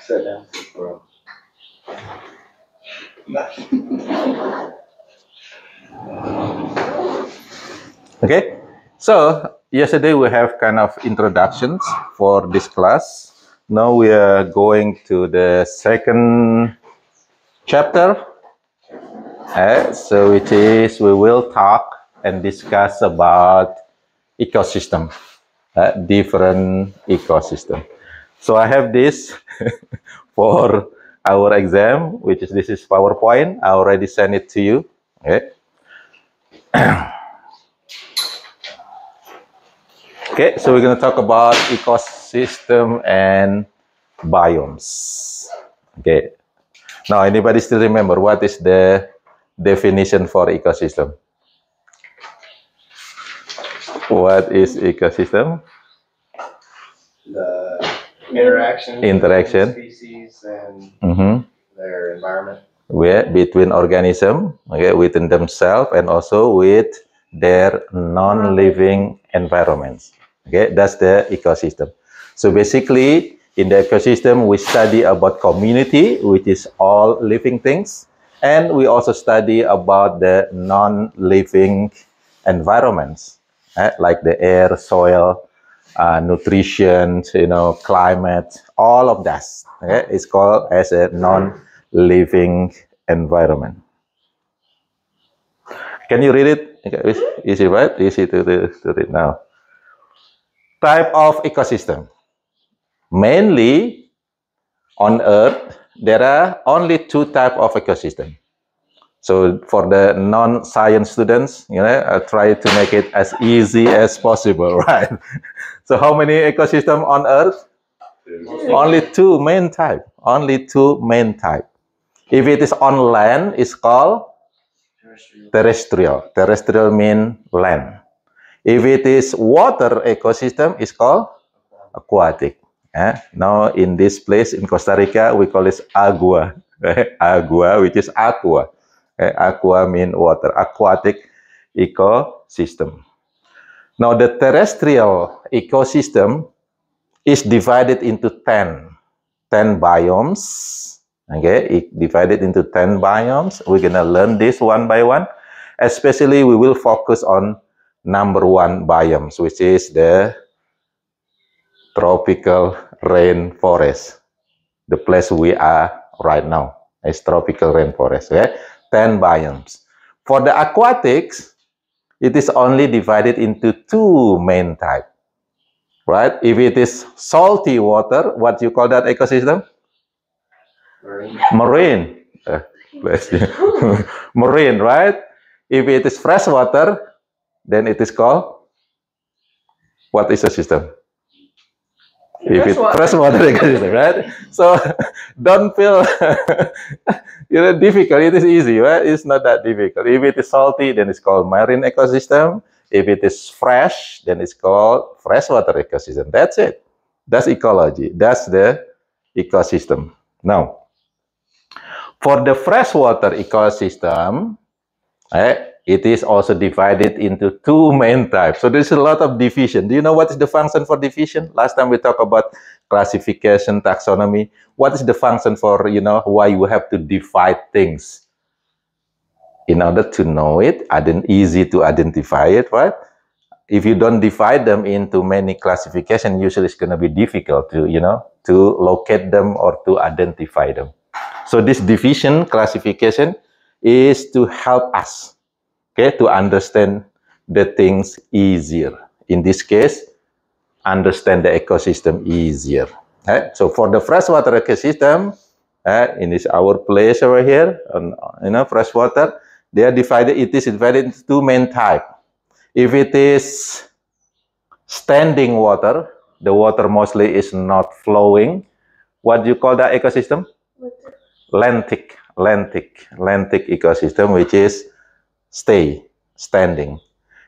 Sit down, bro. Okay, so yesterday we have kind of introductions for this class. Now we are going to the second chapter. So which is we will talk and discuss about ecosystem, different ecosystem. So I have this for our exam, which is this is PowerPoint. I already sent it to you. Okay. Okay, so we're going to talk about ecosystem and biomes. Okay. Now, anybody still remember what is the definition for ecosystem? What is ecosystem? The interaction between species and their environment. Between organisms, okay, within themselves and also with their non-living environments. Okay, that's the ecosystem. So basically, in the ecosystem, we study about community, which is all living things, and we also study about the non-living environments, like the air, soil, nutrition, climate, all of that. Okay, is called as a non-living environment. Can you read it? Okay, easy, right? Easy to read now. Type of ecosystem. Mainly on Earth, there are only two types of ecosystem. So for the non-science students, I try to make it as easy as possible, right? So how many ecosystems on Earth? Only two main type. Only two main type. If it is on land, it's called terrestrial. Terrestrial means land. If it is water ecosystem, it's called aquatic. Now in this place in Costa Rica, we call it agua. Agua, which is aqua. Aqua means water. Aquatic ecosystem. Now the terrestrial ecosystem is divided into 10 biomes. Okay, it divided into 10 biomes. We're gonna learn this one by one. Especially, we will focus on number 1 biomes, which is the tropical rainforest. The place we are right now is tropical rainforest. Okay, 10 biomes. For the aquatics, it is only divided into 2 main types. Right? If it is salty water, what you call that ecosystem? Marine. Marine, right? If it is fresh water, then it is called, what is the system? If it's freshwater ecosystem, right? So don't feel difficult. It is easy, right? It's not that difficult. If it is salty, then it's called marine ecosystem. If it is fresh, then it's called freshwater ecosystem. That's it. That's ecology. That's the ecosystem. Now, for the freshwater ecosystem, it is also divided into 2 main types. So there's a lot of division. Do you know what is the function for division? Last time we talked about classification, taxonomy. What is the function for, why you have to divide things? In order to know it, easy to identify it, right? If you don't divide them into many classifications, usually it's going to be difficult to, to locate them or to identify them. So this division classification is to help us, okay, to understand the things easier. in this case, understand the ecosystem easier. So for the freshwater ecosystem, in this our place over here, freshwater, they are divided. It is divided into two main types. If it is standing water, the water mostly is not flowing. What do you call that ecosystem? Lentic ecosystem, which is standing.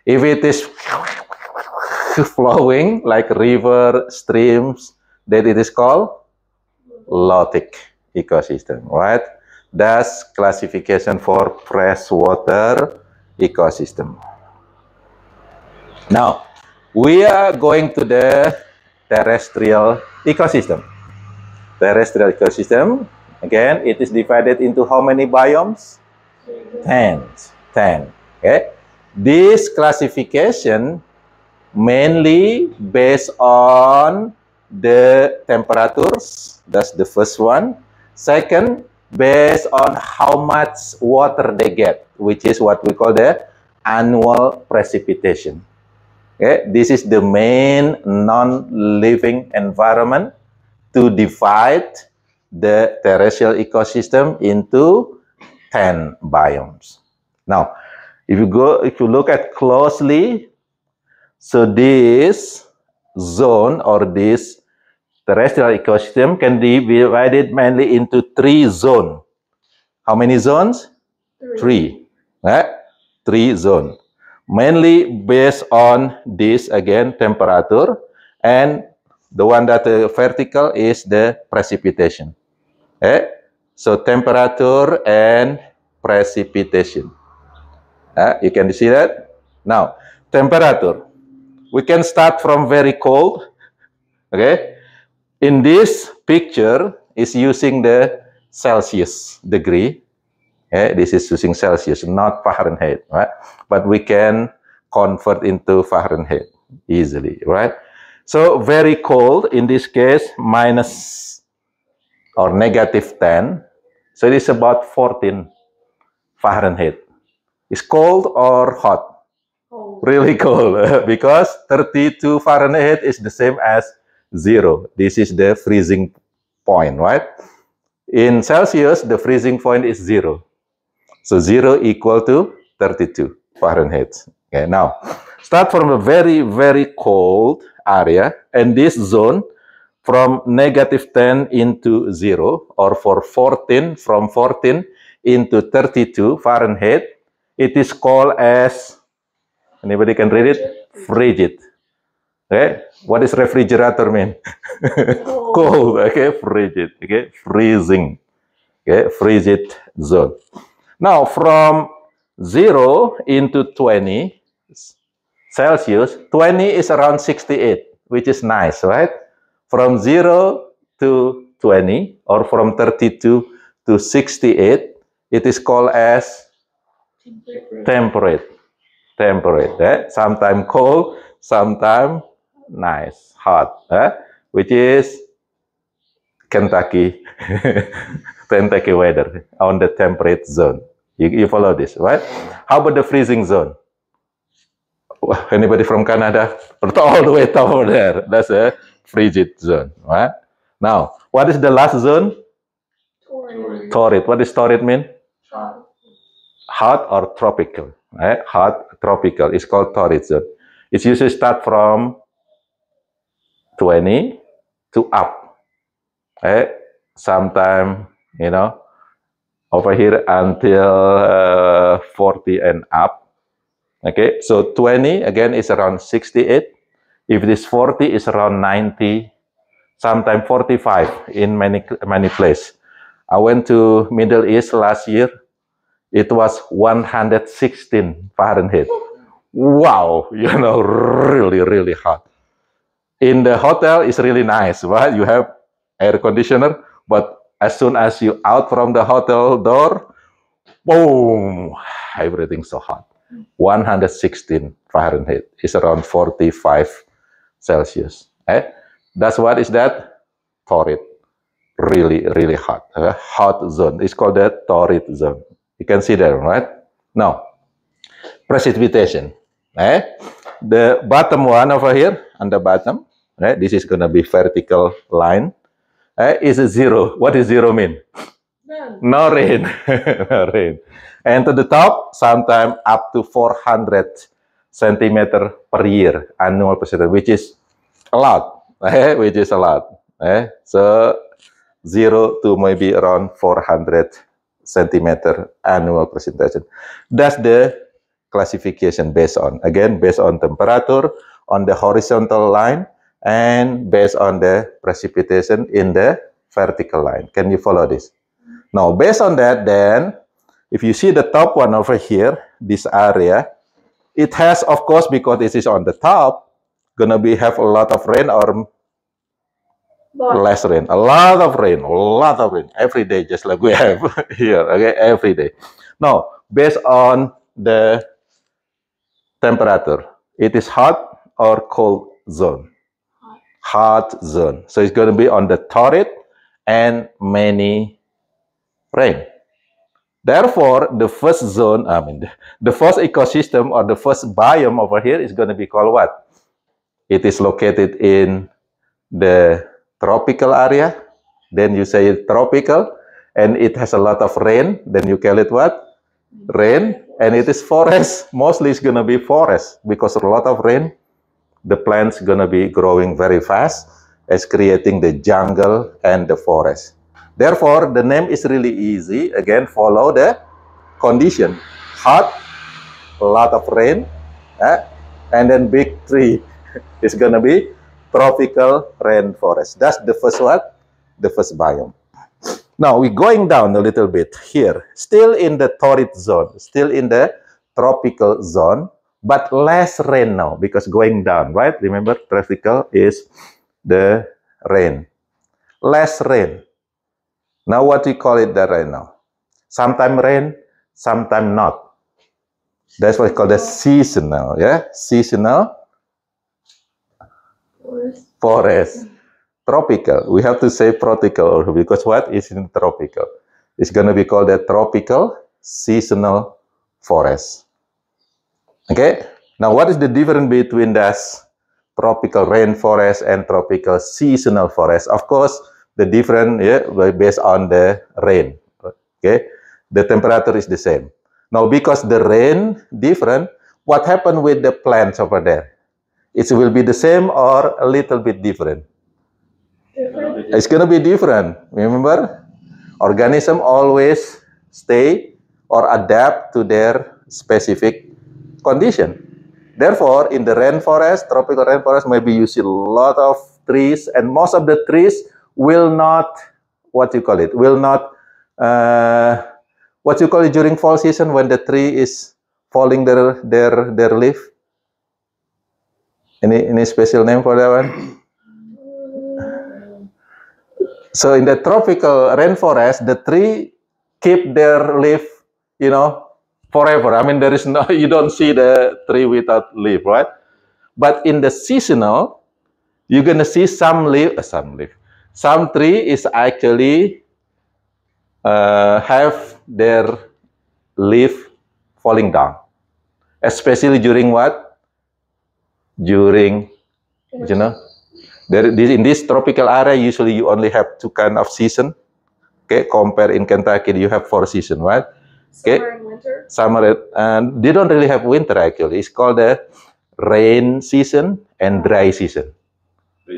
If it is flowing like river, streams, then it is called lotic ecosystem, right? That's classification for freshwater ecosystem. Now, we are going to the terrestrial ecosystem. Terrestrial ecosystem, again, it is divided into how many biomes? 10. Okay. This classification mainly based on the temperatures. That's the first one. Second, based on how much water they get, which is what we call the annual precipitation. Okay. This is the main non-living environment to divide the terrestrial ecosystem into 10 biomes. Now, if you look at closely, so this zone or this terrestrial ecosystem can be divided mainly into 3 zones. How many zones? 3. 3 zones. Mainly based on this, again, temperature, and the one that vertical is the precipitation. So temperature and precipitation. You can see that. Now, temperature. We can start from very cold. Okay. In this picture is using the Celsius degree. This is using Celsius, not Fahrenheit, right? But we can convert into Fahrenheit easily, right? So very cold, in this case, minus or negative 10. So it is about 14 Fahrenheit. Is cold or hot? Cold. Really cold, because 32 Fahrenheit is the same as 0. This is the freezing point, right? In Celsius, the freezing point is 0. So 0 equal to 32 Fahrenheit. Okay, now, start from a very, very cold area, and this zone from negative 10 into 0, or for 14, from 14 into 32 Fahrenheit, it is called as, anybody can read it? Frigid. Okay, what does refrigerator mean? Cold, okay, frigid, okay, freezing, okay, frigid zone. Now, from 0 into 20 Celsius, 20 is around 68, which is nice, right? From 0 to 20, or from 32 to 68, it is called as temperate. Sometimes cold, sometimes nice, hot, which is Kentucky, Kentucky weather on the temperate zone. You follow this, right? How about the freezing zone? Anybody from Canada? All the way over there. That's a frigid zone, right? Now, what is the last zone? Torrid. What does torrid mean? Hot or tropical, right? Hot, tropical. It's called torrid zone. It's usually start from 20 to up. Sometime, over here until 40 and up. Okay, so 20 again is around 68. If it is 40, it's around 90. Sometimes 45 in many places. I went to Middle East last year. It was 116 Fahrenheit. Wow, really, really hot. In the hotel, it's really nice, right? You have air conditioner, but as soon as you out from the hotel door, boom, everything's so hot. 116 Fahrenheit is around 45 Celsius. That's what is that? Torrid. Really, really hot. Hot zone. It's called the torrid zone. You can see there, right? Now, precipitation. the bottom one over here, on the bottom, right? This is going to be vertical line. Is a 0. What does 0 mean? None. No rain. No rain. And to the top, sometime up to 400 centimeter per year, annual precipitation, which is a lot. Which is a lot. So 0 to maybe around 400 centimeter annual precipitation. That's the classification based on, again, based on temperature, on the horizontal line, and based on the precipitation in the vertical line. Can you follow this? Now, based on that, then, if you see the top one over here, this area, it has, of course, because this is on the top, gonna be have a lot of rain or less rain. A lot of rain every day, just like we have here, okay, every day. Now, based on the temperature, it is hot or cold zone? Hot zone. So it's going to be on the torrid and many rain. Therefore, the first zone, the first ecosystem or the first biome over here is going to be called what? It is located in the tropical area. Then you say tropical, and it has a lot of rain. Then you call it what? Rain. And it is forest. Mostly it's going to be forest because a lot of rain. The plants going to be growing very fast as creating the jungle and the forest. Therefore, the name is really easy. Again, follow the condition. Hot, a lot of rain, and then big tree. It's going to be tropical rainforest. That's the first what? The first biome. Now, we're going down a little bit here. Still in the torrid zone. Still in the tropical zone. But less rain now because going down, right? Remember, tropical is the rain. Less rain. Now, what we call it the rain now? Sometime rain, sometime not. That's what we call the seasonal, yeah? Seasonal forest. Tropical. We have to say tropical because what is in tropical? It's going to be called the tropical seasonal forest. Okay, now what is the difference between this tropical rainforest and tropical seasonal forest? Of course, the difference based on the rain. Okay, the temperature is the same. Now, because the rain different, what happened with the plants over there? It will be the same or a little bit different? Different. It's going to be different. Remember, organisms always stay or adapt to their specific condition. Therefore, in the rainforest, tropical rainforest, maybe you see a lot of trees, and most of the trees will not, will not, during fall season when the tree is falling their leaf. Any special name for that one? So in the tropical rainforest, the tree keep their leaf, forever. There is no, you don't see the tree without leaf, right? But in the seasonal, you're gonna see some tree is actually have their leaf falling down, especially during what? During, in this tropical area, usually you only have 2 kinds of season. Okay, compare in Kentucky, you have 4 seasons, right? Okay. Summer and winter. Summer, and they don't really have winter actually. It's called the rain season and dry season.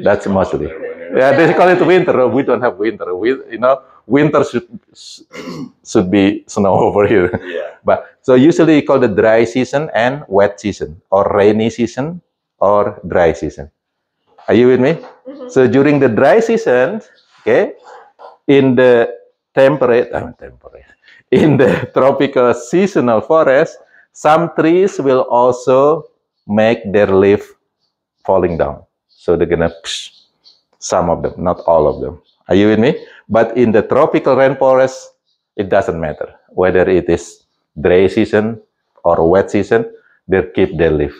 That's mostly. Yeah, they call it winter. We don't have winter. Winter should be snow over here. Yeah. But so usually you call the dry season and wet season, or rainy season or dry season. Are you with me? Mm-hmm. So during the dry season, okay, in the in the tropical seasonal forest, some trees will also make their leaf falling down. So they're gonna, some of them, not all of them. Are you with me? But in the tropical rainforest, it doesn't matter whether it is dry season or wet season, they keep their leaf.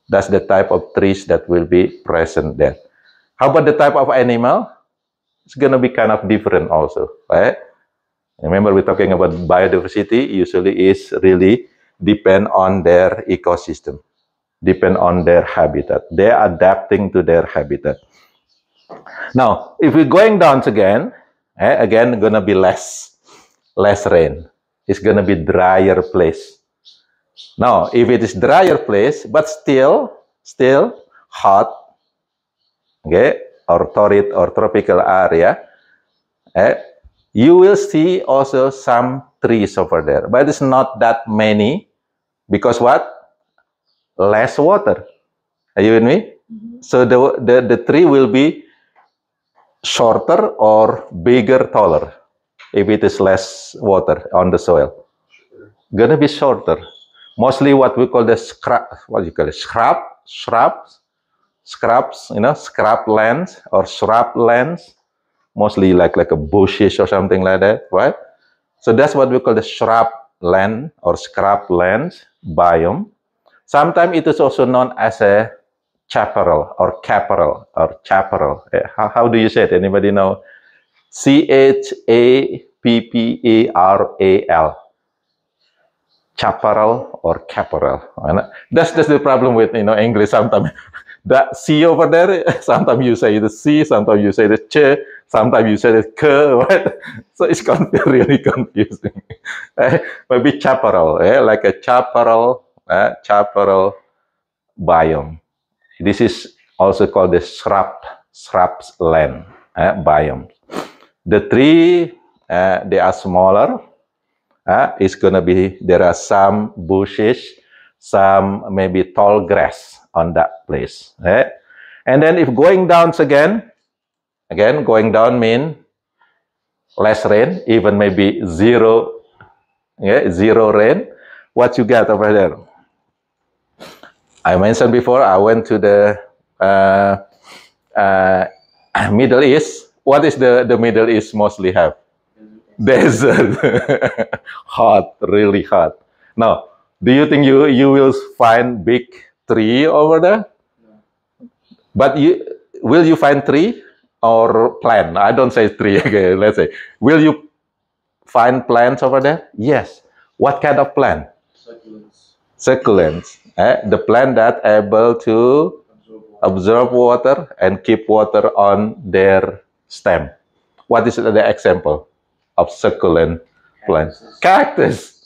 That's the type of trees that will be present there. How about the type of animal? It's gonna be kind of different also, right? Remember, we're talking about biodiversity. Usually is really depend on their ecosystem. depend on their habitat. They're adapting to their habitat. Now, if we're going down again, again, gonna be less rain. It's gonna be drier place. Now, if it is drier place, but still hot, okay, or torrid or tropical area, you will see also some trees over there, but it's not that many, because what? Less water. Are you with me? So the tree will be shorter or bigger, taller, if it is less water on the soil. Gonna be shorter. Mostly what we call the scrubs, you know, scrub lands or shrub lands, mostly like a bushes or something like that, right? So that's what we call the shrub land or scrub lands biome. Sometimes it is also known as a chaparral or chaparral or chaparral. How do you say it? Anybody know? Chapparal. Chaparral or caparral. That's the problem with, you know, English. Sometimes that C over there, sometimes you say the C, sometimes you say the ch, sometimes you say the k, right? So it's really confusing. Maybe chaparral, like a chaparral biome. This is also called the shrubs land biome. The tree, they are smaller. It's gonna be, there are some bushes, some maybe tall grass on that place. And then if going down again, going down mean less rain, even maybe zero rain. What you got over there? I mentioned before, I went to the Middle East. What is the Middle East mostly have? Desert. Hot, really hot. Now, do you think you will find big tree over there? No. But will you find tree or plant? I don't say tree. Okay, let's say. Will you find plants over there? Yes. What kind of plant? Succulents. The plant that able to absorb water and keep water on their stem. What is the example of succulent plant? Cactus.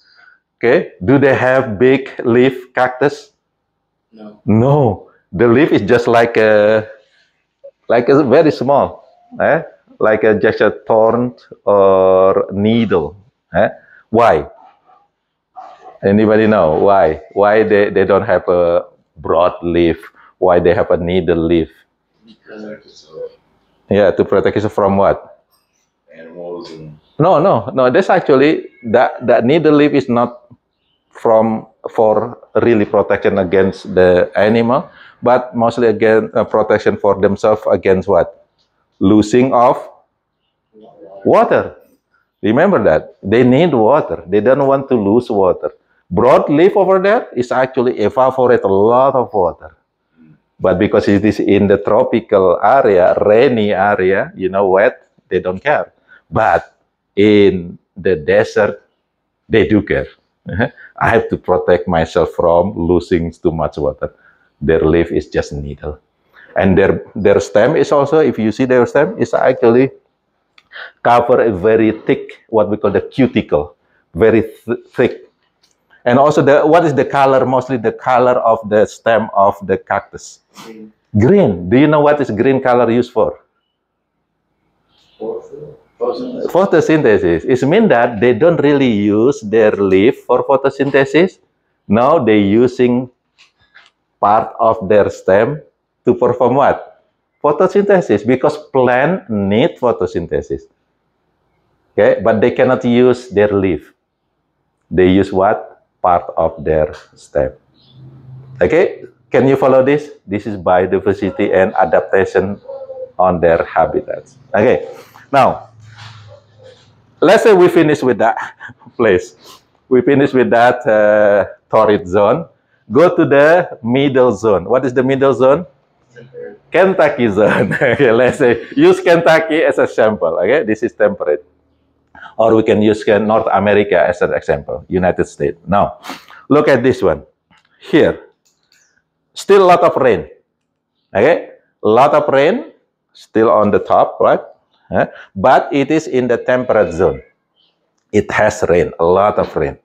Okay. Do they have big leaf cactus? No. No. The leaf is just like a very small, like just a thorn or needle. Why? Anybody know why? Why they don't have a broad leaf? Why they have a needle leaf? Yeah, to protect it from what? Animals and... No. That's actually that needle leaf is not for really protection against the animal, but mostly again protection for themselves against what? Losing of water. Remember that they need water. They don't want to lose water. Broadleaf over there is actually evaporate a lot of water, but because it is in the tropical area, rainy area, you know, wet, they don't care. But in the desert, they do care. I have to protect myself from losing too much water. Their leaf is just needle. And their stem is also, if you see their stem, is actually cover a very thick, what we call the cuticle, very thick. And also, what is the color? Mostly the color of the stem of the cactus. Green. Do you know what is green color used for? Photosynthesis. It means that they don't really use their leaf for photosynthesis. Now they're using part of their stem to perform what? Photosynthesis, because plants need photosynthesis. Okay, but they cannot use their leaf. They use what? Part of their stem. Okay, can you follow this? This is biodiversity and adaptation on their habitats. Okay, now, let's say we finish with that place. We finish with that torrid zone. Go to the middle zone. What is the middle zone? Kentucky zone. Okay, let's say use Kentucky as a sample. Okay, this is temperate. Or we can use North America as an example, United States. Now, look at this one. Here, Still a lot of rain. Okay, a lot of rain still on the top, right? But it is in the temperate zone. It has rain, a lot of rain.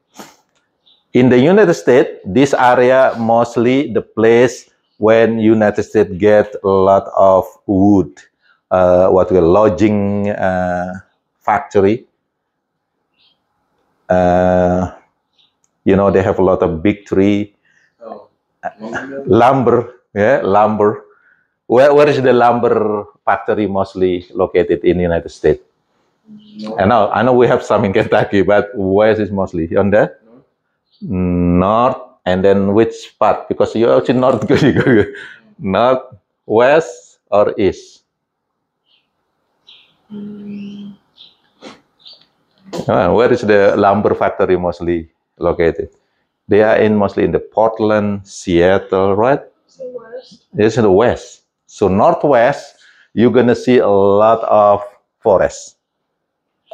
In the United States, this area mostly the place when United States get a lot of wood, what we call lodging factory. You know, they have a lot of big tree, lumber, lumber. Where is the lumber factory mostly located in the United States? I know we have some in Kentucky, but where is it mostly? On the north, and then which part? Because you're actually north, north, west, or east? Where is the lumber factory mostly located? They are mostly in the Portland, Seattle, right? West. It's in the west. So northwest, you're gonna see a lot of forest.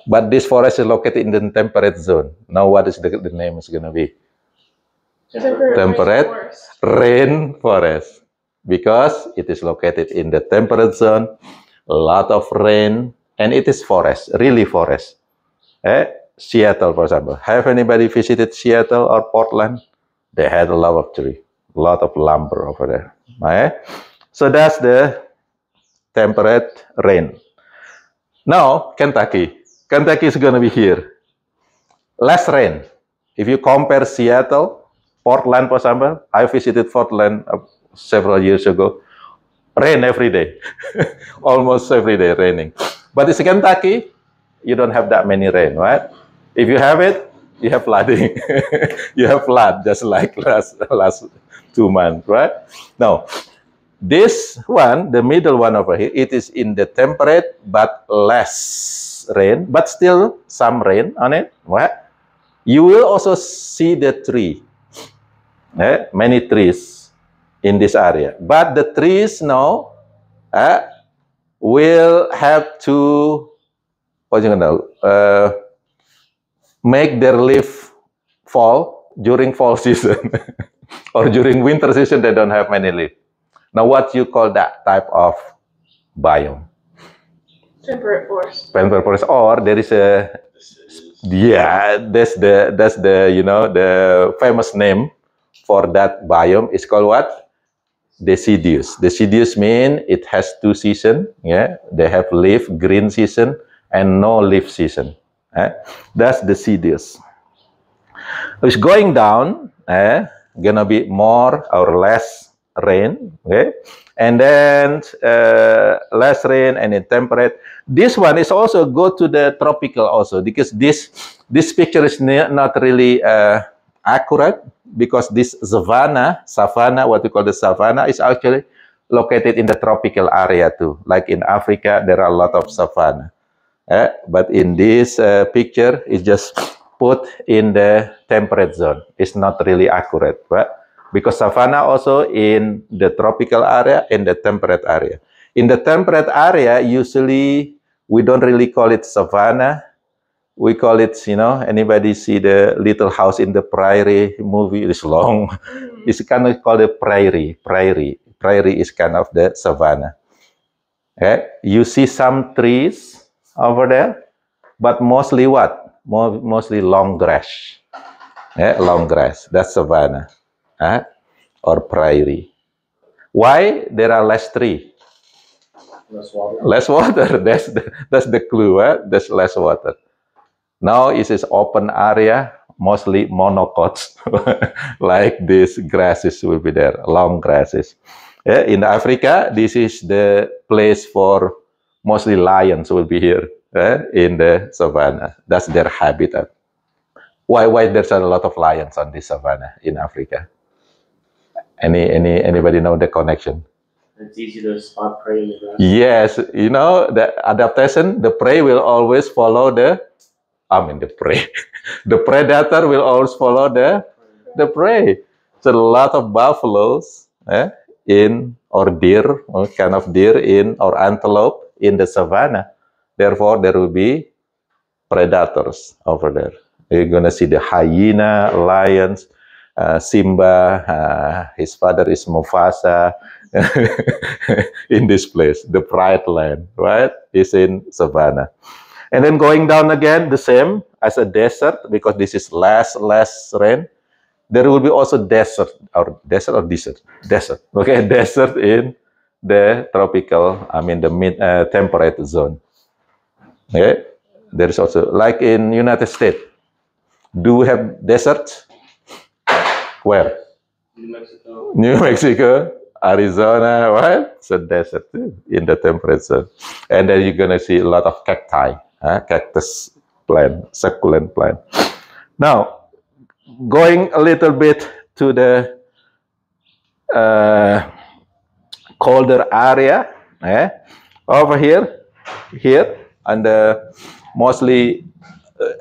But this forest is located in the temperate zone. Now what is the name is gonna be? Temperate rainforest. Because it is located in the temperate zone, a lot of rain, and it is forest, really forest. Seattle, for example. Have anybody visited Seattle or Portland? They had a lot of tree, a lot of lumber over there. So that's the temperate rain. Now, Kentucky. Kentucky is going to be here. Less rain. If you compare Seattle, Portland, for example, I visited Portland several years ago. Rain every day. Almost every day raining. But in Kentucky, you don't have that many rain, right? If you have it, you have flooding. You have flood, just like last 2 months, right? Now, this one, the middle one over here, it is in the temperate but less rain, but still some rain on it. Right? You will also see the tree, many trees in this area. But the trees now will have to, make their leaf fall during fall season. Or during winter season, they don't have many leaves. Now, what you call that type of biome? Temperate forest. Temperate forest, or there is a, that's the the famous name for that biome is called what? Deciduous. Deciduous mean it has 2 seasons. They have leaf, green season, and no leaf season. That's deciduous. It's going down. Gonna be more or less rain, and then less rain and in temperate. This one is also go to the tropical also, because this picture is not really accurate, because this savanna, what we call the savanna, is actually located in the tropical area too. Like in Africa, there are a lot of savanna. But in this picture, it's just put in the temperate zone. It's not really accurate, right? Because savanna also in the tropical area and the temperate area. In the temperate area, usually we don't really call it savanna. We call it, anybody see the Little House in the Prairie movie? It's long. It's kind of called a prairie. Prairie is kind of the savanna. You see some trees over there, but mostly what? Mostly long grass. Long grass. That's savanna. Or prairie. Why there are less tree? Less water. Less water. That's the clue. There's less water. Now it is open area, mostly monocots. Like these grasses will be there, long grasses. In Africa, this is the place for mostly lions will be here in the savanna. That's their habitat. Why there's a lot of lions on this savanna in Africa? Anybody know the connection? It's easy to spot prey in the grass. Yes, the adaptation, the prey will always follow the prey. The predator will always follow the prey. So a lot of buffaloes or deer, or kind of deer or antelope in the savanna. Therefore, there will be predators over there. You're gonna see the hyena, lions. Simba, his father is Mufasa. In this place, the Pride Land, right? Is in Savannah. And then going down again, the same as a desert, because this is less rain. There will be also desert. Okay, desert in the tropical, the mid temperate zone. Okay, there is also, like in United States, do we have deserts? Where? New Mexico. New Mexico, Arizona, right? So desert in the temperate zone. And then you're gonna see a lot of cacti, cactus plant, succulent plant. Now, going a little bit to the colder area, over here, and mostly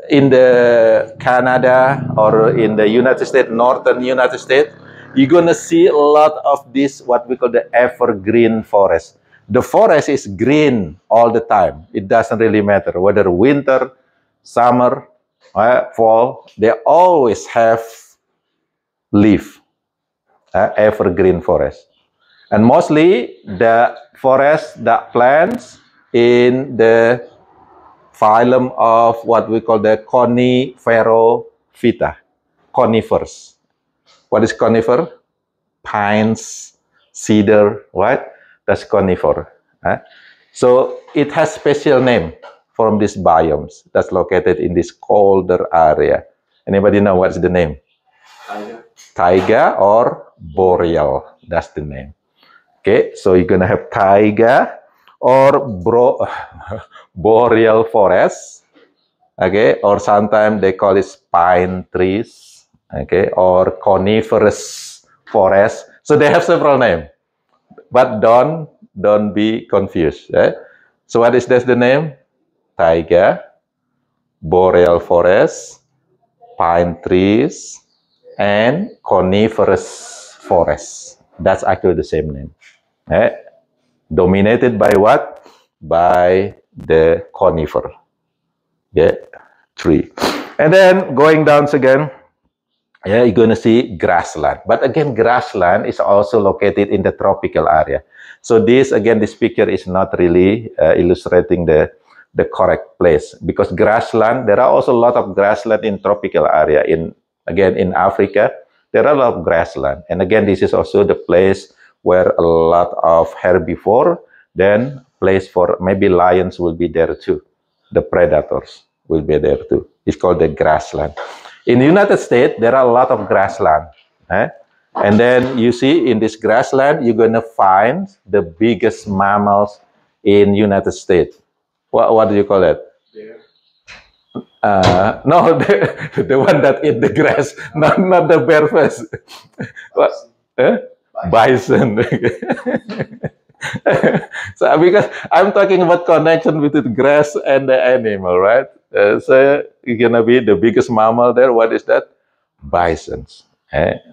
in the Canada or in the United States, northern United States, you're gonna see a lot of this, what we call the evergreen forest. The forest is green all the time. It doesn't really matter whether winter, summer, fall, they always have leaf, evergreen forest. And mostly the forest that plants in the phylum of what we call the Coniferophyta, conifers. What is conifer? Pines, cedar, right? That's conifer. So it has special name from these biomes that's located in this colder area. Anybody know what's the name? Taiga. Taiga or boreal. That's the name. Okay, so you're gonna have taiga or boreal forest. Okay, or sometimes they call it pine trees. Okay, or coniferous forest. So they have several names, but don't be confused. So what is the name? Taiga, boreal forest, pine trees, and coniferous forest. That's actually the same name. Dominated by what? By the conifer tree. And then going down again, you're going to see grassland. But again, grassland is also located in the tropical area. So this picture is not really illustrating the correct place, because grassland, there are also a lot of grassland in tropical area. In Africa, there are a lot of grassland. And again, this is also the place where a lot of herbivore, then place for maybe lions will be there too. The predators will be there too. It's called the grassland. In the United States, there are a lot of grassland. And then you see in this grassland, you're going to find the biggest mammals in United States. What do you call it? Bear. No, the one that eat the grass, not the bear first. What? Bison. So because I'm talking about connection between grass and the animal, right? So you're gonna be the biggest mammal there. What is that? Bisons.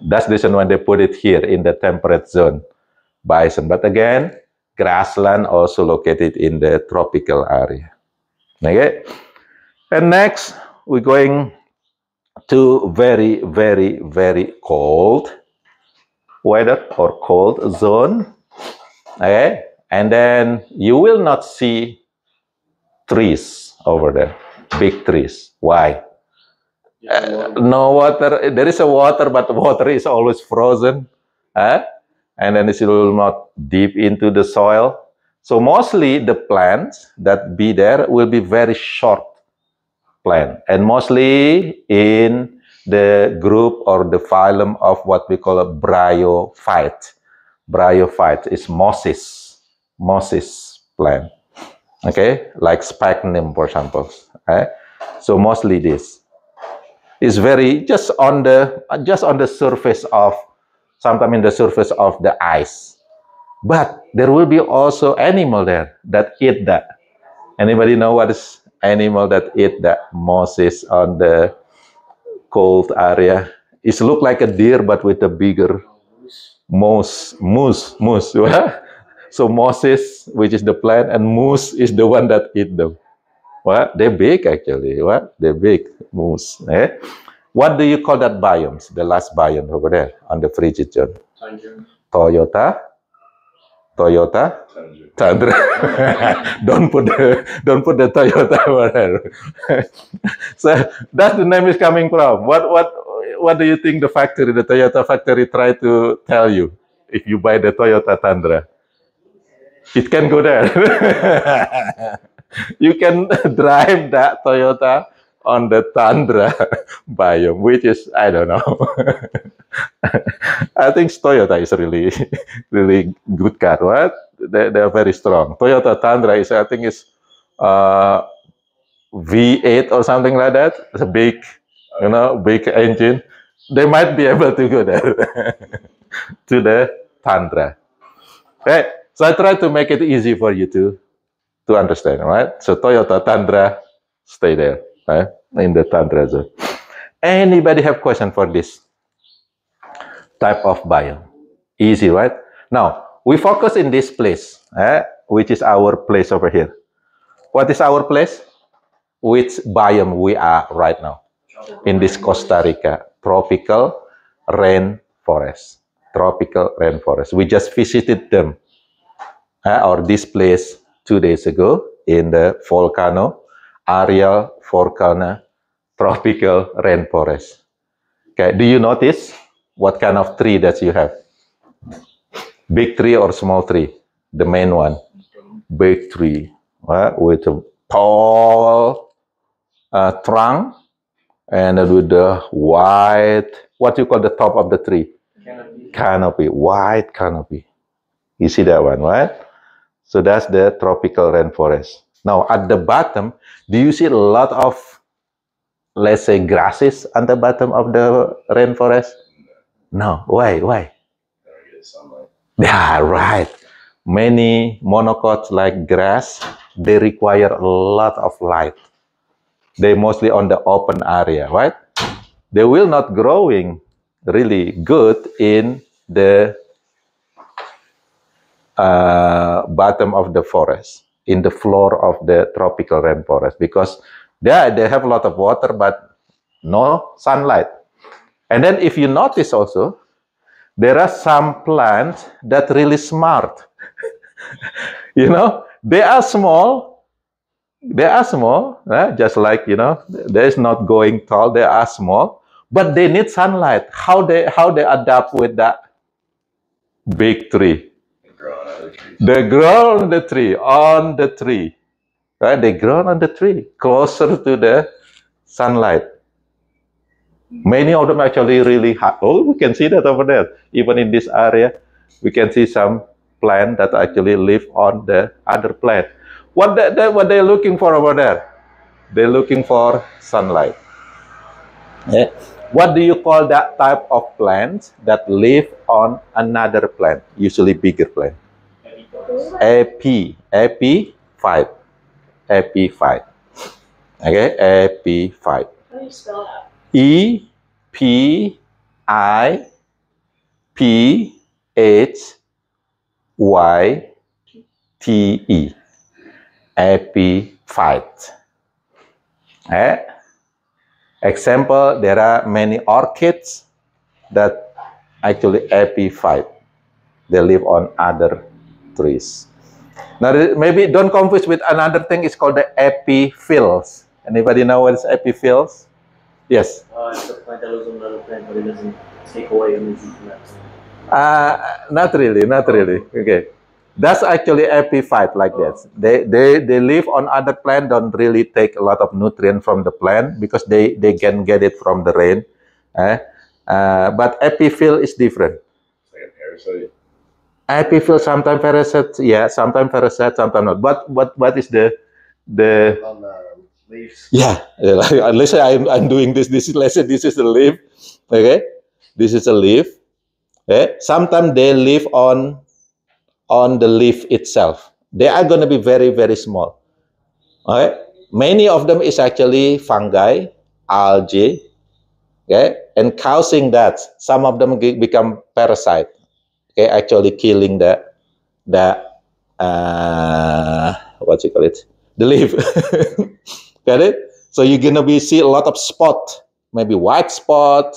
That's the reason why they put it here in the temperate zone. Bison. But again, grassland also located in the tropical area. Okay. And next, we're going to very, very, very cold weather or cold zone. Okay, and then you will not see trees over there, big trees. Why? No water. There is a water, but the water is always frozen, and then it will not deep into the soil. So mostly the plants that be there will be very short plant, and mostly in the group or the phylum of what we call a bryophyte. Bryophyte is mosses plant. Okay, like sphagnum, for example. So mostly this is very just on the surface of, sometimes in the surface of the ice. But there will be also animal there that eat that. Anybody know what is animal that eat that mosses on the cold area? It look like a deer, but with a bigger moose. So mosses, which is the plant, and moose is the one that eat them. They're big actually. They're big, moose. What do you call that biomes? The last biome over there on the frigid zone. Tundra. Toyota. Tundra. don't put the Toyota over there. So that's the name is coming from. What do you think the Toyota factory try to tell you if you buy the Toyota Tundra? It can go there. You can drive that Toyota on the Tundra biome, which is, I don't know. I think Toyota is really, really good car, right? They are very strong. Toyota Tundra is, I think, is V8 or something like that. It's a big, big engine. They might be able to go there to the Tundra. Okay, so I try to make it easy for you to understand, right? So Toyota Tundra, stay there, right? In the Tundra zone. Anybody have question for this type of biome? Easy, right? Now, we focus in this place, which is our place over here. What is our place? Which biome we are right now? In this Costa Rica, tropical rainforest. Tropical rainforest. We just visited them, or this place 2 days ago in the volcano, Ariel Volcano Tropical Rainforest. Okay, do you notice what kind of tree that you have? Big tree or small tree? The main one. Big tree, with a tall trunk and with the white, what you call the top of the tree? Canopy, white canopy. You see that one, right? So that's the tropical rainforest. Now, at the bottom, do you see a lot of, let's say, grasses at the bottom of the rainforest? No. Why? Yeah, right. Many monocots like grass, they require a lot of light. They mostly on the open area, right? They will not growing really good in the bottom of the forest, in the floor of the tropical rainforest, because they have a lot of water but no sunlight. And then if you notice also, there are some plants that really smart. They are small, just like, there is not going tall, they are small, but they need sunlight. How they adapt with that big tree? They grow on the tree, right? They grow on the tree, closer to the sunlight. Many of them actually really hot. Oh, we can see that over there. Even in this area, we can see some plant that actually live on the other plant. What they're looking for over there? They're looking for sunlight. Yeah. What do you call that type of plant that live on another plant, usually bigger plant? Epiphyte. Okay, epiphyte. How do you spell that? Epiphyte. Epiphyte. Example, there are many orchids that actually epiphyte. They live on other trees. Now, maybe don't confuse with another thing. It's called the epiphyllus. Anybody know what is epiphyllus? Yes. It's a plant that lives on another plant, but it doesn't take away anything from that plant. Not really. Okay. That's actually epiphyte like that. They live on other plant, don't really take a lot of nutrient from the plant because they can get it from the rain. But epiphyll is different. It's like a parasite. Epiphyll, sometimes parasite, yeah, sometimes parasite, sometimes not. But what is the On the leaves. yeah, let's say I'm doing this. Let's say this is the leaf. Okay, this is a leaf. Okay, sometimes they live on the leaf itself. They are going to be very, very small. Okay, many of them is actually fungi, algae. Okay, and causing that some of them become parasite. Okay, actually killing the what you call it, the leaf. Get it? So you're gonna see a lot of spot. maybe white spot,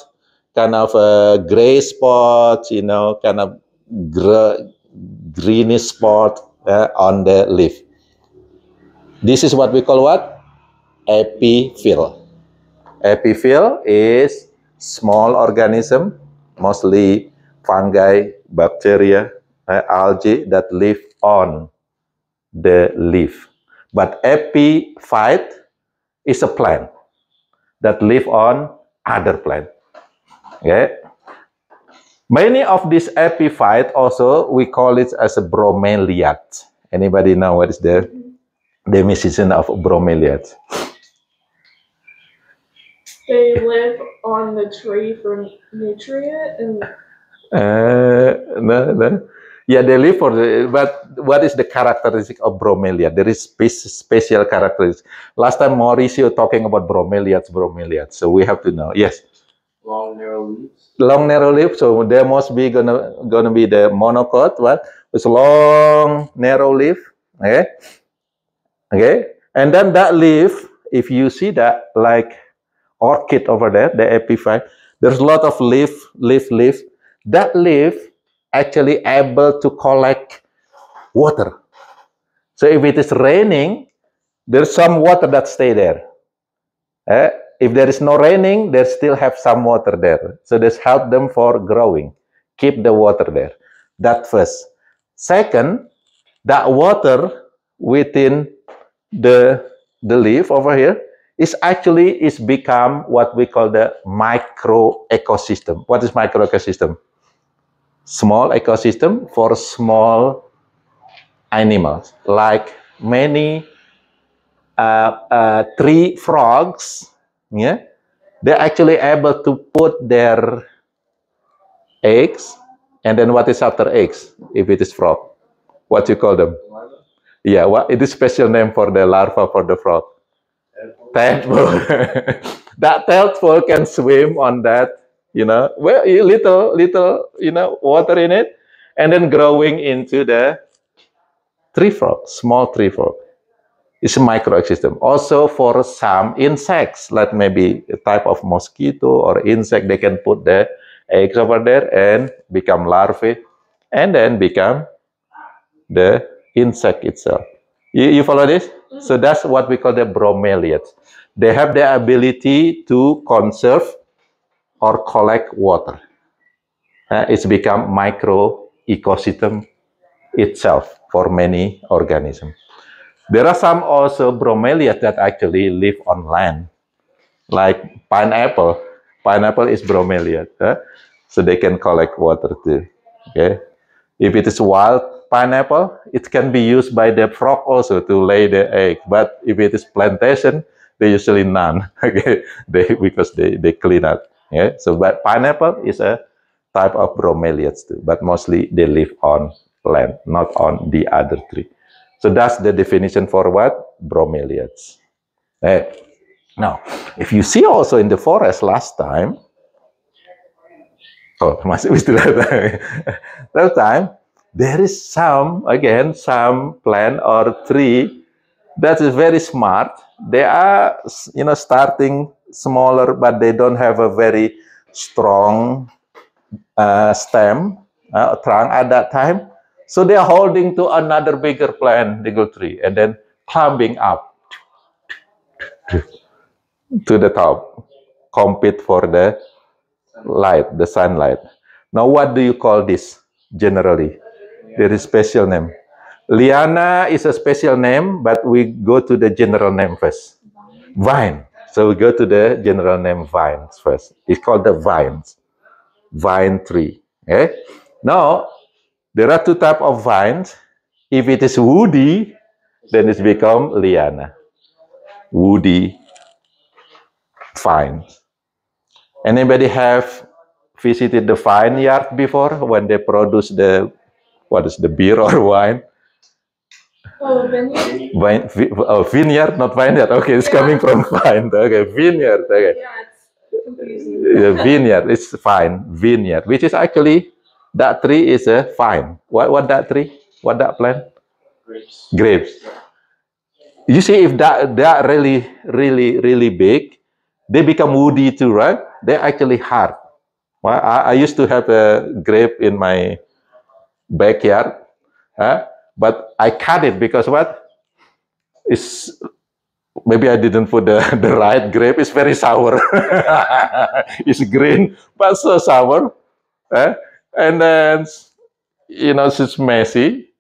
kind of a gray spot, you know, kind of greenish spot on the leaf. This is what we call what? Epiphyll. Epiphyll is small organism, mostly fungi, bacteria, algae that live on the leaf. But epiphyte is a plant that live on other plant. Okay. Many of these epiphyte also we call it as a bromeliad. Anybody know what is the definition of bromeliad? They live on the tree for nutrient and No. Yeah, they live for the. But what is the characteristic of bromelia? There is special characteristics. Last time Mauricio talking about bromeliads. So we have to know. Yes. Long, narrow leaves. Long, narrow leaf. So there must be gonna be the monocot. What? It's long, narrow leaf. Okay. Okay. And then that leaf, if you see that, like orchid over there, the epiphyte, there's a lot of leaf. That leaf actually able to collect water. So if it is raining, there's some water that stay there. If there is no raining, they still have some water there. So this help them for growing. Keep the water there. That first. Second, that water within the leaf over here is become what we call the micro ecosystem. What is micro ecosystem? Small ecosystem for small animals, like many tree frogs. Yeah, they're actually able to put their eggs, and then what is after eggs? If it is frog, what you call them? Yeah, what it is special name for the larva for the frog? Tadpole. That tadpole can swim on that. You know, well, little, you know, water in it, and then growing into the tree frog, small tree frog. It's a microecosystem. Also for some insects, like maybe a type of mosquito or insect, they can put the eggs over there and become larvae, and then become the insect itself. You follow this? So that's what we call the bromeliads. They have the ability to conserve or collect water. It's become micro ecosystem itself for many organisms. There are some also bromeliads that actually live on land, like pineapple. Pineapple is bromeliad, so they can collect water too. Okay, if it is wild pineapple, it can be used by the frog also to lay the egg. But if it is plantation, they usually none. Okay, because they clean up. Yeah, so but pineapple is a type of bromeliads too, but mostly they live on land, not on the other tree. So that's the definition for what? Bromeliads. Now, if you see also in the forest last time, last time, there is some plant or tree that is very smart. They are, you know, starting smaller, but they don't have a very strong stem, trunk at that time. So they are holding to another bigger plant, the tree, and then climbing up to the top, compete for the light, the sunlight. Now, what do you call this generally? There is special name. Liana is a special name, but we go to the general name first. Vine. So we go to the general name vines first. It's called the vines. Vine tree. Okay? Now, there are two types of vines. If it is woody, then it's become liana. Woody vines. Anybody have visited the vineyard before when they produce the, what is the beer or wine? oh, vineyard. Vineyard, not vineyard. Okay, it's coming from vine. Okay, vineyard. Okay. Yeah, it's confusing. Vineyard, it's fine. Vineyard, which is actually, that tree is a vine. What that tree? What that plant? Grapes. Grapes. You see, if that really big, they become woody too, right? They're actually hard. Well, I used to have a grape in my backyard, but I cut it because what? It's maybe I didn't put the right grape. It's very sour. It's green, but so sour. And then, you know, it's messy,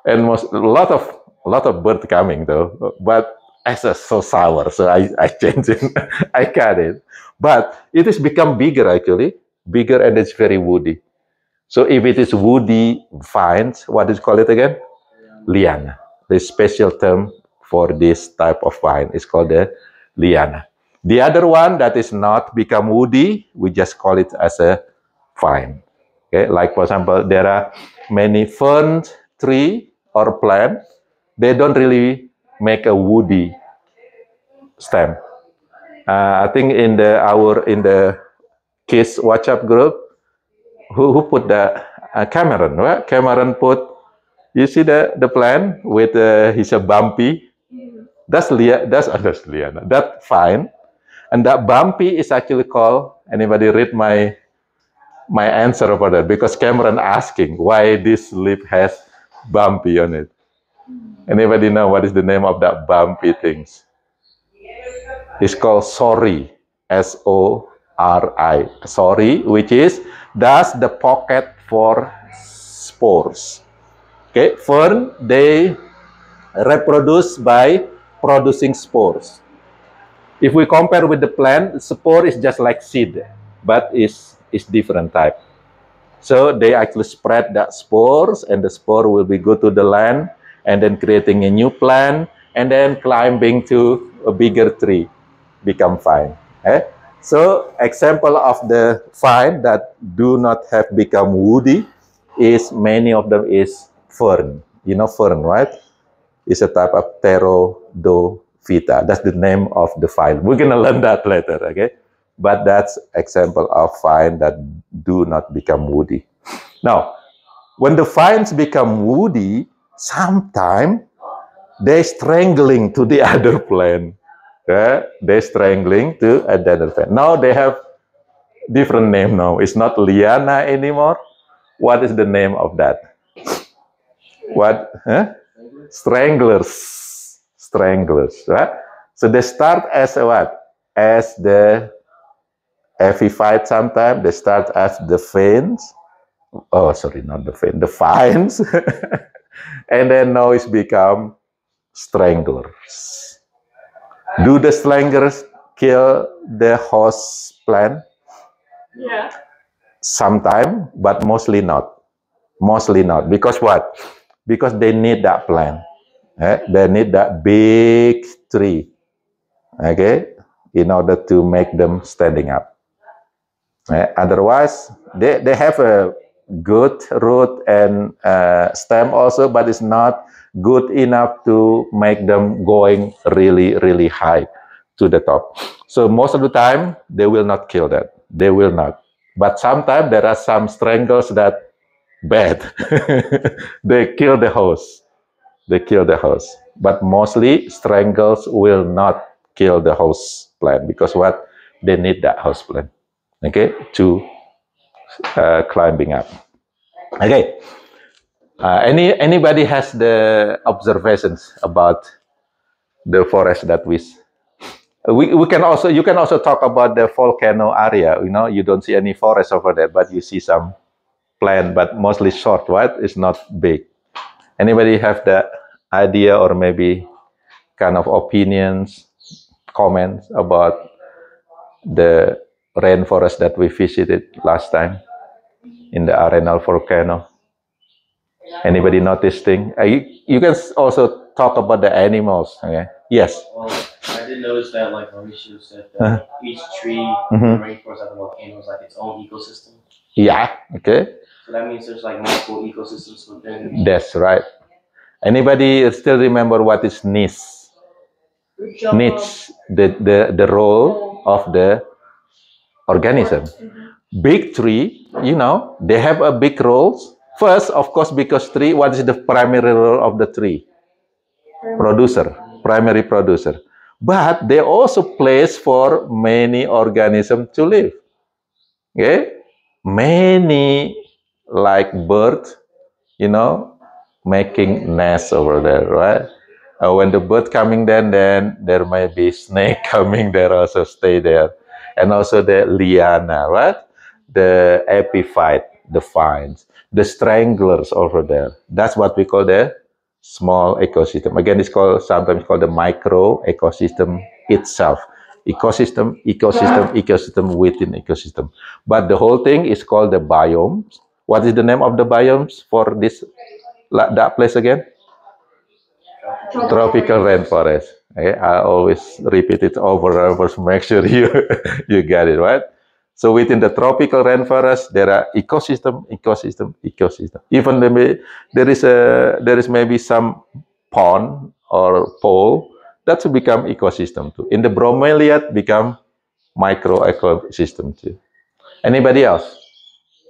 and a lot of bird coming though. But it's so sour, so I changed it. I cut it, but it has become bigger actually, bigger, and it's very woody. So if it is woody vines, what is call it again? Liana. The special term for this type of vine is called the liana. The other one that is not become woody, we just call it as a vine. Okay, like for example, there are many fern tree or plant. They don't really make a woody stem. I think in the kids WhatsApp group, who put the Cameron? Right? Cameron put. You see the plant with his bumpy. That's liana. That fine, and that bumpy is actually called. Anybody read my answer about that? Because Cameron asking why this leaf has bumpy on it. Anybody know what is the name of that bumpy things? It's called sori. S-O-R-I. Sori, which is that's the pocket for spores. Okay, fern, they reproduce by producing spores. If we compare with the plant, spore is just like seed, but it's different type. So they actually spread that spores, and the spore will be go to the land, and then creating a new plant, and then climbing to a bigger tree, become vine. So example of the vine that do not have become woody is many of them is fern. You know fern, right? It's a type of Pteridophyta. That's the name of the vine. We're gonna learn that later, okay? But that's example of vine that do not become woody. Now, when the vines become woody, sometimes they strangling to the other plant. They strangling to another plant. Now they have different name now. It's not liana anymore. What is the name of that? What? Stranglers. Stranglers. Right? So they start as a what? As the epiphyte sometimes. They start as the veins. Oh, sorry, not the veins. The vines. And then now it's become stranglers. Do the stranglers kill the host plant? Yeah. Sometimes, but mostly not. Mostly not. Because what? Because they need that plant. They need that big tree. Okay? In order to make them standing up. Otherwise, they have a good root and stem also, but it's not good enough to make them going really, really high to the top. So most of the time, they will not kill that. They will not. But sometimes there are some strangles that bad. They kill the host. They kill the host. But mostly strangles will not kill the host plant because what? They need that host plant. Okay, to climbing up. Okay. Anybody has the observations about the forest that we can also, you can also talk about the volcano area. You know, you don't see any forest over there, but you see some plant, but mostly short, right? It's not big. Anybody have the idea or maybe kind of opinions, comments about the rainforest that we visited last time in the Arenal volcano? Anybody noticing? You can also talk about the animals. Okay. Yes. Well, I did notice that, like Mauricio said, that each tree in the rainforest at the volcano is like its own ecosystem. Yeah. Okay. So that means there's like multiple ecosystems within. That's right. Anybody still remember what is niche? Niche, the role of the organism. Big tree, you know, they have a big roles. First, of course, because tree, what is the primary role of the tree? Producer, primary producer. but they also place for many organisms to live. Okay, many like birds, you know, making nests over there, right? When the bird coming, then there may be snake coming there, also stay there, and also the liana, right? The epiphyte, the vines, the stranglers over there. That's what we call the small ecosystem. Again, it's called sometimes called the micro ecosystem itself. Ecosystem within ecosystem. But the whole thing is called the biomes. What is the name of the biomes for this that place again? Tropical rainforest. Okay, I always repeat it over and over to make sure you get it right. So within the tropical rainforest, there are ecosystem. Even there is maybe some pond or pool that will become ecosystem too. In the bromeliad, become micro ecosystem too. Anybody else?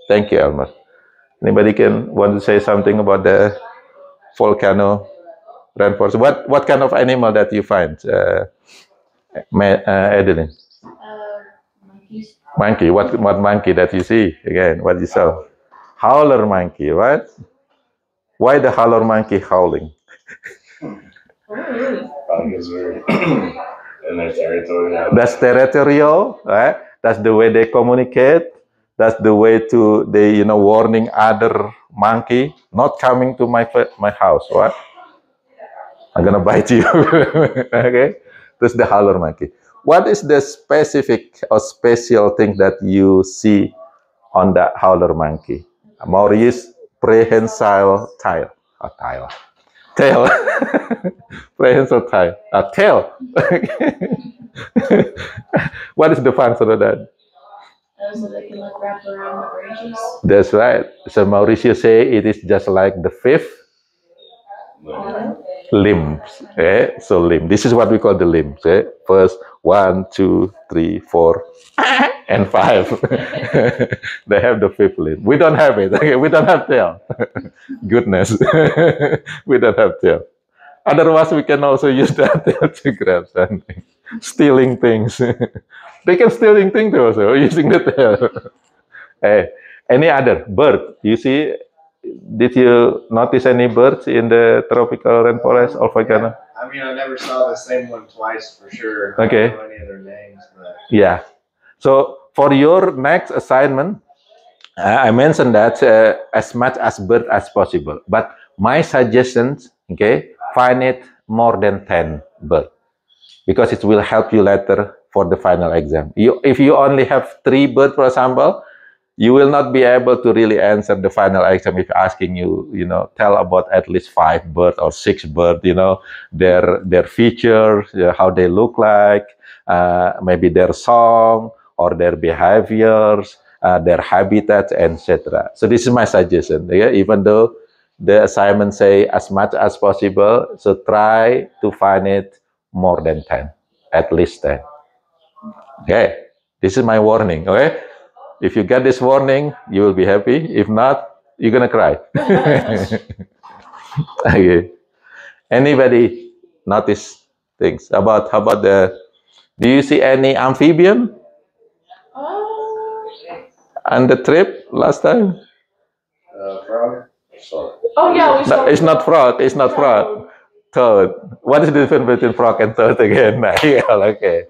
Thank you, Elmer. Anybody want to say something about the volcano rainforest? What kind of animal that you find, Adeline? Monkeys. Monkey. What monkey that you see again? What you saw? Howler monkey, right? Why the howler monkey howling? Because we're in their territory. That's territorial, right? That's the way they communicate. That's the way they warning other monkey not coming to my house, right? I'm gonna bite you. Okay, that's the howler monkey. What is the specific or special thing that you see on that howler monkey? Maurice prehensile tail. Tail. Prehensile tail. Tail. What is the function of that? So they can like wrap around the branches. That's right. So Mauricio say it is just like the fifth limbs. Okay? So limb. This is what we call the limbs. Okay? First 1, 2, 3, 4, and 5. They have the fifth limb. We don't have it. Okay? We don't have tail. Goodness. We don't have tail. Otherwise, we can also use that tail to grab something. Stealing things. They can stealing things also using the tail. Hey, any other bird? Did you notice any birds in the tropical rainforest or volcano? I mean, I never saw the same one twice for sure. Okay. I don't know any of their names, but Yeah. So for your next assignment, I mentioned that as much as bird as possible. But my suggestions, okay, find it more than 10 birds, because it will help you later for the final exam. If you only have 3 birds, for example, you will not be able to really answer the final exam if asking you, tell about at least 5 birds or 6 birds, their features, how they look like, maybe their song or their behaviors, their habitats, etc. So this is my suggestion. Okay? Even though the assignment say as much as possible, so try to find it more than 10, at least 10. Okay, this is my warning. Okay, if you get this warning, you will be happy. If not, you're gonna cry. Okay. Anybody notice things about how about do you see any amphibian on the trip last time? frog? Sorry. Oh yeah, we saw. No, it's not frog. It's not frog. Toad. What is the difference between frog and toad again? Yeah, okay.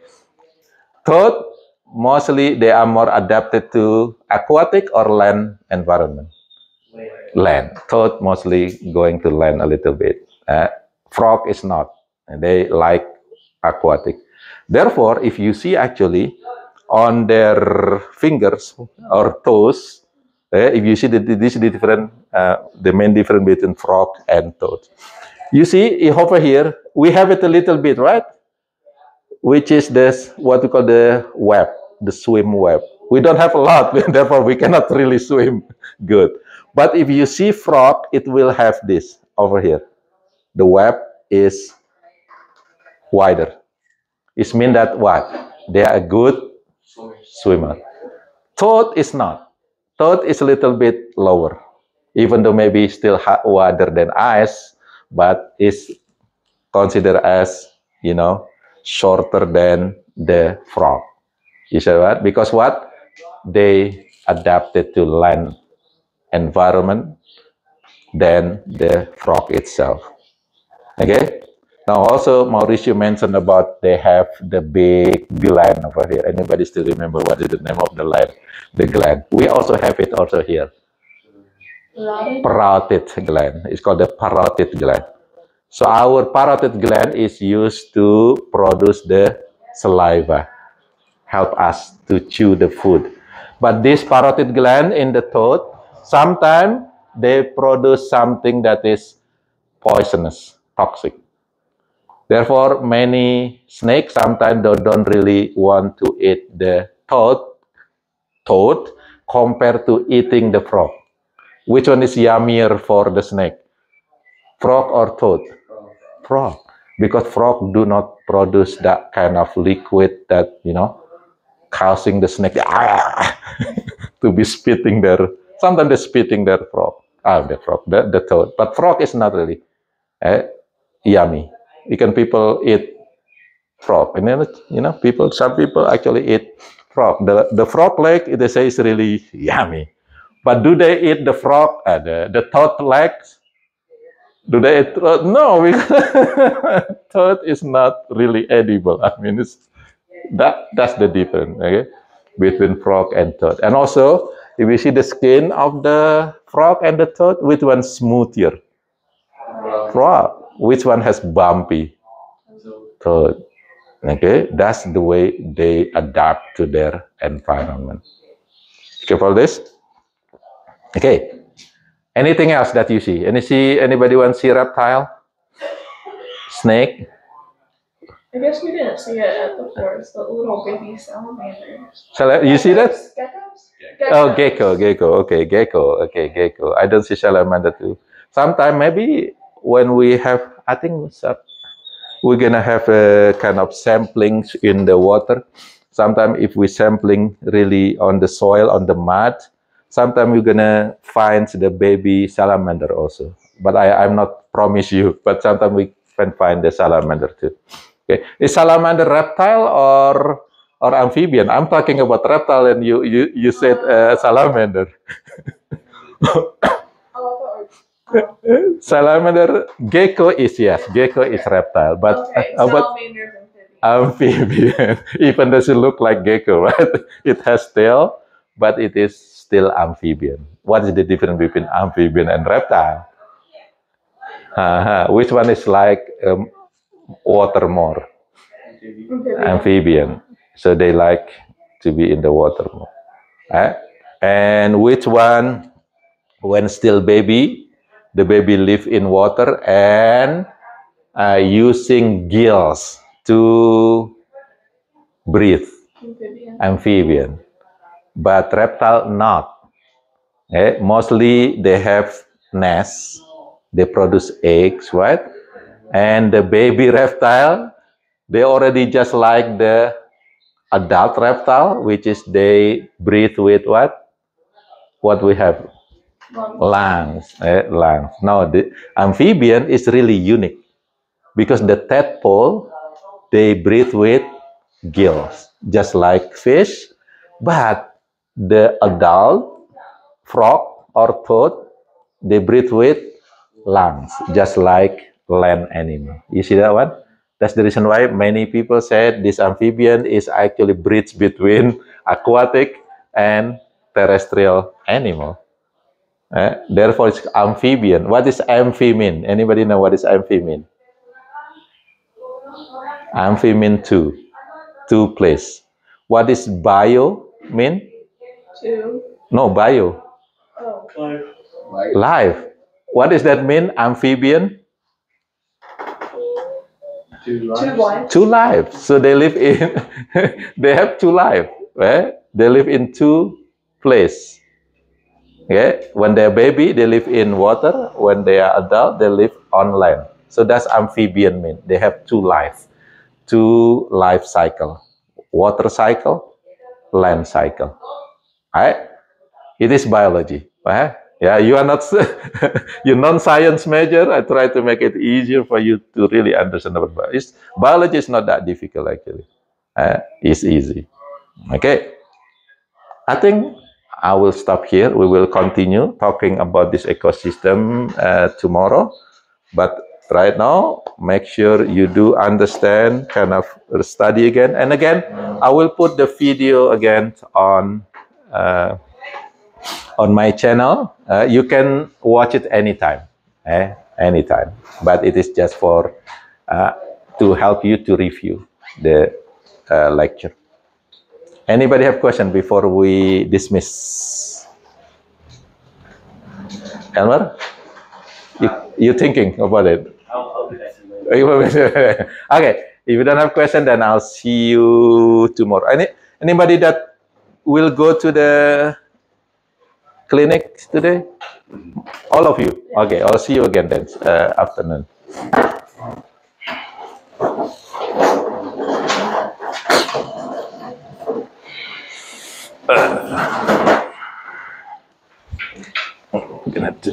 Toad, mostly they are more adapted to aquatic or land environment. Land. Toad mostly going to land a little bit. Frog is not. They like aquatic. Therefore, if you see actually on their fingers or toes, if you see the main difference between frog and toad. You see over here, we have it a little bit, right? Which is this, what we call the web, the swim web. We don't have a lot, therefore we cannot really swim good. But if you see frog, it will have this over here. The web is wider. It means that what? They are a good swimmer. Toad is not. Toad is a little bit lower, even though maybe still wider than ice, but is considered as, shorter than the frog. You see what? Because what? They adapted to land environment than the frog itself. Okay? Now also Mauricio mentioned about they have the big gland over here. Anybody still remember what is the name of the gland? The gland. We also have it also here. Parotid gland. It's called the parotid gland. So our parotid gland is used to produce the saliva, help us to chew the food. But this parotid gland in the toad, sometimes they produce something that is poisonous, toxic. Therefore, many snakes sometimes don't really want to eat the toad compared to eating the frog. Which one is yummier for the snake? Frog or toad? Frog. Because frog do not produce that kind of liquid that, you know, causing the snake to be spitting their, sometimes they're spitting their frog. The toad. But frog is not really yummy. People eat frog, and then, you know, some people actually eat frog. The frog leg, they say, is really yummy. But do they eat the frog? The toad legs? Do they eat? No, because toad is not really edible. I mean, that's the difference, okay, between frog and toad. And also, if you see the skin of the frog and the toad, which one's smoother? Frog. Which one has bumpy? Toad. Okay, that's the way they adapt to their environment. Okay, for this. Okay. Anything else that you see? Anybody want to see reptile? Snake? I guess we didn't see it at the forest, the little baby salamanders. You see that? Geckos? Oh, gecko. Okay, gecko. Okay, gecko. I don't see salamander too. Sometime maybe when we have, I think we're gonna have a kind of samplings in the water. Sometimes if we sampling really on the soil, on the mud, sometimes we're gonna find the baby salamander also. But I'm not promise you, but sometimes we can find the salamander too. Okay, is salamander reptile or amphibian? I'm talking about reptile, and you said salamander. Salamander, gecko is reptile, but okay, about amphibian. Even doesn't look like gecko, right? It has tail, but it is still amphibian. What is the difference between amphibian and reptile? Which one is like water more? Amphibian. So they like to be in the water more. And which one, when still baby, the baby live in water and using gills to breathe. Amphibian. But reptile not. Mostly they have nests. They produce eggs, right? And the baby reptile, they already just like the adult reptile, which is they breathe with what? What we have? Lungs. Lungs. Now, the amphibian is really unique because the tadpole, they breathe with gills, just like fish, but the adult frog or toad, they breathe with lungs, just like land animal. You see that one? That's the reason why many people said this amphibian is actually bridge between aquatic and terrestrial animal. Therefore, it's amphibian. What is amphi mean? Anybody know what is amphi mean? Amphi mean two place. What is bio mean? Two. No, bio. Oh. Life. What does that mean? Amphibian? Two lives. Two lives. So they live in, they have two lives. They live in two places. When they're baby, they live in water. When they are adult, they live on land. So that's amphibian mean. They have two life cycle. Water cycle, land cycle. Right? It is biology. Yeah, you are not you're non-science major. I try to make it easier for you to really understand about biology. Biology is not that difficult actually. It's easy. Okay. I think I will stop here. We will continue talking about this ecosystem tomorrow. But right now, make sure you do understand, kind of study again. And again, I will put the video again on my channel. You can watch it anytime, anytime. But it is just for to help you to review the lecture. Anybody have question before we dismiss? Elmer, you thinking about it? I'll be back to you later. Okay. If you don't have question, then I'll see you tomorrow. Anybody that will go to the clinic today? All of you. Okay. I'll see you again then afternoon. Gonna do.